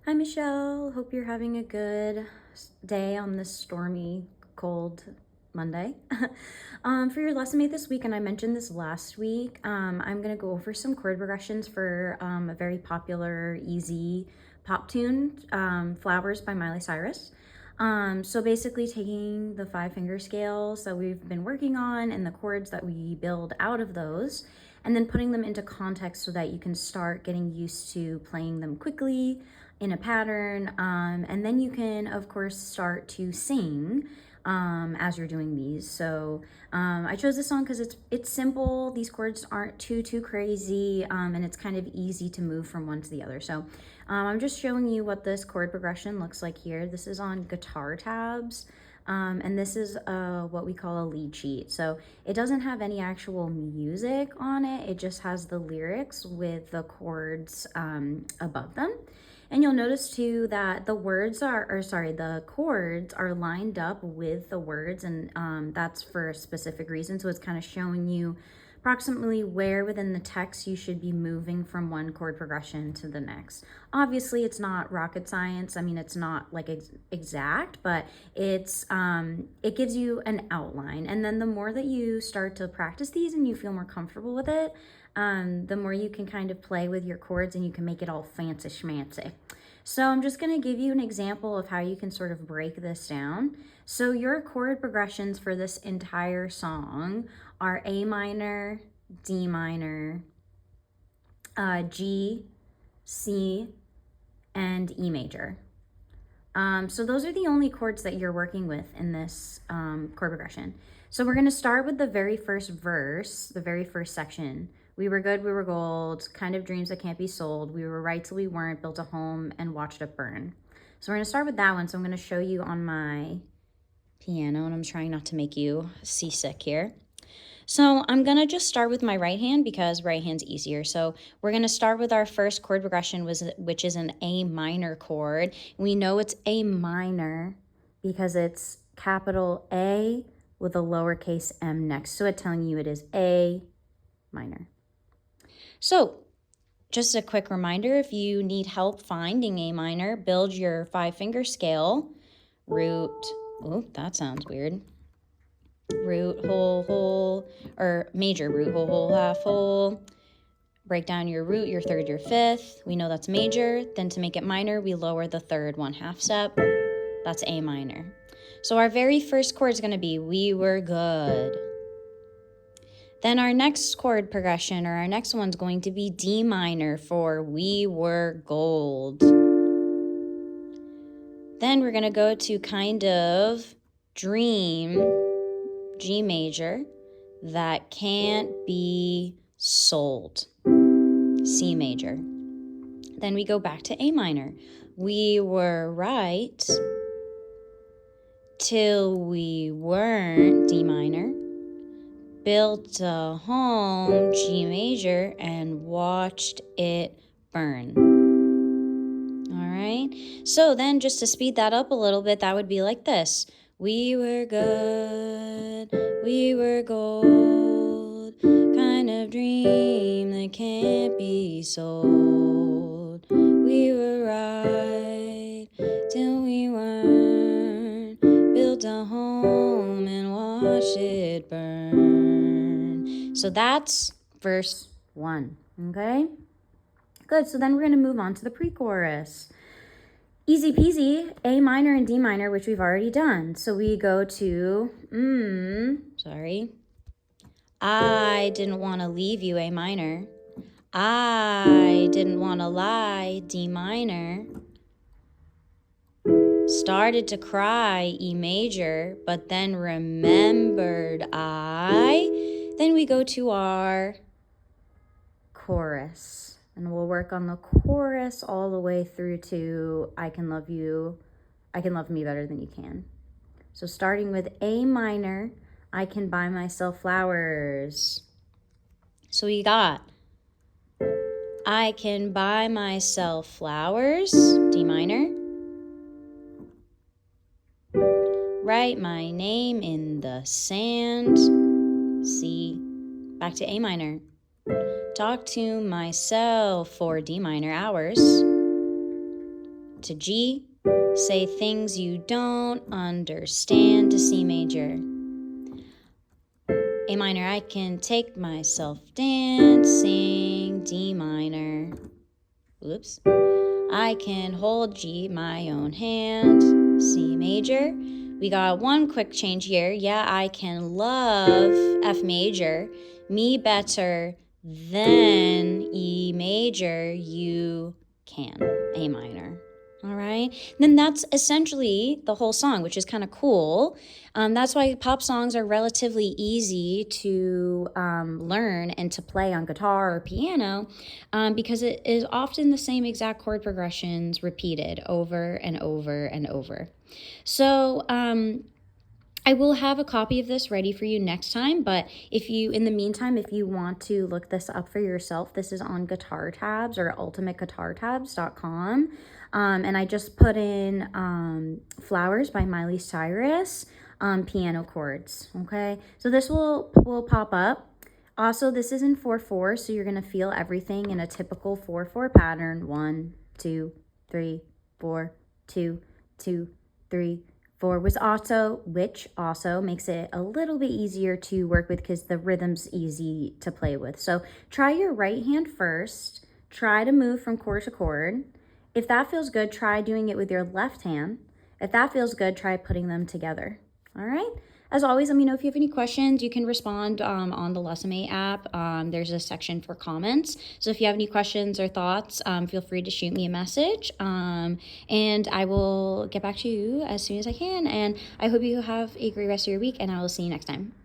Hi, Michelle. Hope you're having a good day on this stormy, cold Monday. For your Lessonmate this week, and I mentioned this last week, I'm going to go over some chord progressions for a very popular, easy pop tune, Flowers by Miley Cyrus. So basically taking the 5-finger scales that we've been working on and the chords that we build out of those, and then putting them into context so that you can start getting used to playing them quickly in a pattern. And then you can, of course, start to sing as you're doing these. So I chose this song because it's simple. These chords aren't too crazy, and it's kind of easy to move from one to the other. So I'm just showing you what this chord progression looks like here. This is on guitar tabs. And this is what we call a lead sheet. So it doesn't have any actual music on it. It just has the lyrics with the chords above them. And you'll notice too that the the chords are lined up with the words, and that's for a specific reason. So it's kind of showing you approximately where within the text you should be moving from one chord progression to the next. Obviously, it's not rocket science. I mean, it's not like exact, but it gives you an outline. And then the more that you start to practice these and you feel more comfortable with it, the more you can kind of play with your chords and you can make it all fancy schmancy. So I'm just going to give you an example of how you can sort of break this down. So your chord progressions for this entire song are A minor, D minor, G, C, and E major. So those are the only chords that you're working with in this chord progression. So we're going to start with the very first verse, the very first section. We were good, we were gold, kind of dreams that can't be sold. We were right till we weren't, built a home and watched it burn. So we're going to start with that one. So I'm going to show you on my piano, and I'm trying not to make you seasick here. So I'm going to just start with my right hand because right hand's easier. So we're going to start with our first chord progression, which is an A minor chord. We know it's A minor because it's capital A with a lowercase m next. So it's telling you it is A minor. So just a quick reminder, if you need help finding A minor, build your 5-finger scale, root, oh, that sounds weird. Root, whole, or major root, whole, half, whole. Break down your root, your third, your fifth. We know that's major. Then to make it minor, we lower the third 1/2 step. That's A minor. So our very first chord is going to be we were good. Then our next chord progression, or our next one's going to be D minor for we were gold. Then we're going to go to kind of dream, G major, that can't be sold, C major. Then we go back to A minor. We were right till we weren't, D minor. Built a home, G major, and watched it burn. All right. So then just to speed that up a little bit, that would be like this. We were good, we were gold, kind of dream that can't be sold. We were right till we weren't, built a home and watched it burn. So that's verse 1, okay? Good, so then we're going to move on to the pre-chorus. Easy peasy, A minor and D minor, which we've already done. So we go to, I didn't want to leave you, A minor. I didn't want to lie, D minor. Started to cry, E major, but then remembered I. Then we go to our chorus, and we'll work on the chorus all the way through to I can love you, I can love me better than you can. So starting with A minor, I can buy myself flowers. So we got I can buy myself flowers, D minor. Write my name in the sand, C. Back to A minor. Talk to myself for D minor hours. to G. Say things you don't understand to C major. A minor, I can take myself dancing. D minor. Oops. I can hold G my own hand. C major. We got one quick change here. Yeah, I can love F major. Me better than E major. You can. A minor. All right. Then that's essentially the whole song, which is kind of cool. That's why pop songs are relatively easy to learn and to play on guitar or piano, because it is often the same exact chord progressions repeated over and over and over. So I will have a copy of this ready for you next time, but in the meantime, if you want to look this up for yourself, this is on Guitar Tabs or ultimateguitartabs.com. And I just put in Flowers by Miley Cyrus, piano chords, okay? So this will pop up. Also, this is in 4/4, so you're gonna feel everything in a typical 4/4 pattern. 1, 2, 3, 4, 2, 2, 3, 4, which also makes it a little bit easier to work with because the rhythm's easy to play with. So try your right hand first. Try to move from chord to chord. If that feels good, try doing it with your left hand. If that feels good, try putting them together. All right? As always, let me know if you have any questions. You can respond on the Lessonmate app. There's a section for comments. So if you have any questions or thoughts, feel free to shoot me a message. And I will get back to you as soon as I can. And I hope you have a great rest of your week, and I will see you next time.